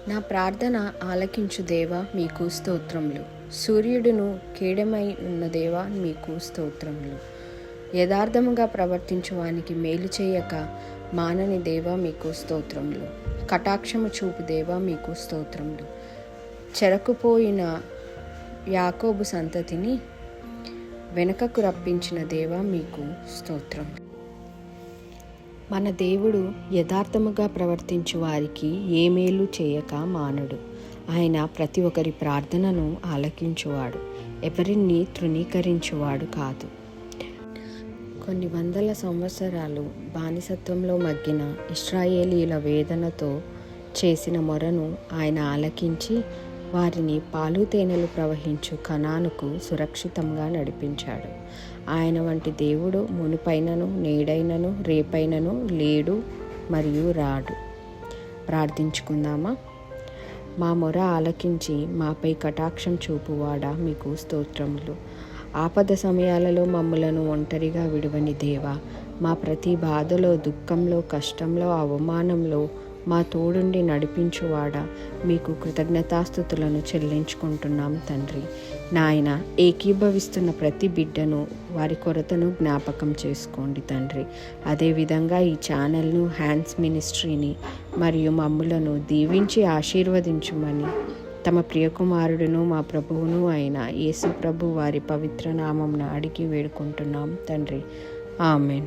నా ప్రార్థన ఆలకించు దేవా మీకు స్తోత్రములు. సూర్యుడును కేడమై ఉన్న దేవా మీకు స్తోత్రములు. యథార్థముగా ప్రవర్తించు వానికి మేలు చేయక మానని దేవా మీకు స్తోత్రములు. కటాక్షము చూపు దేవా మీకు స్తోత్రములు. చెరకుపోయిన యాకోబు సంతతిని వెనుకకు రప్పించిన దేవా మీకు స్తోత్రం. మన దేవుడు యథార్థముగా ప్రవర్తించు వారికి ఏ మేలు చేయక మానడు. ఆయన ప్రతి ఒక్కరి ప్రార్థనను ఆలకించువాడు, ఎవరిని తృణీకరించువాడు కాదు. కొన్ని వందల సంవత్సరాలు బానిసత్వంలో మగ్గిన ఇశ్రాయేలీల వేదనతో చేసిన మొరను ఆయన ఆలకించి వారిని పాలు తేనెలు ప్రవహించు కనానుకు సురక్షితంగా నడిపించాడు. ఆయన వంటి దేవుడు మునుపైనను నేడైనను రేపైనను లేడు మరియు రాడు. ప్రార్థించుకుందామా? మా మొర ఆలకించి మాపై కటాక్షం చూపువాడా మీకు స్తోత్రములు. ఆపద సమయాలలో మమ్ములను ఒంటరిగా విడువని దేవా, మా ప్రతి బాధలో, దుఃఖంలో, కష్టంలో, అవమానంలో మా తోడుండి నడిపించువాడా, మీకు కృతజ్ఞతాస్తుతులను చెల్లించుకుంటున్నాం తండ్రి. నాయన, ఏకీభవిస్తున్న ప్రతి బిడ్డను, వారి కొరతను జ్ఞాపకం చేసుకోండి తండ్రి. అదేవిధంగా ఈ ఛానల్ను, హ్యాండ్స్ మినిస్ట్రీని మరియు మమ్ములను దీవించి ఆశీర్వదించుమని తమ ప్రియకుమారుడును మా ప్రభువును అయిన యేసు ప్రభు వారి పవిత్ర నామమున అడిగి వేడుకుంటున్నాం తండ్రి. ఆమెన్.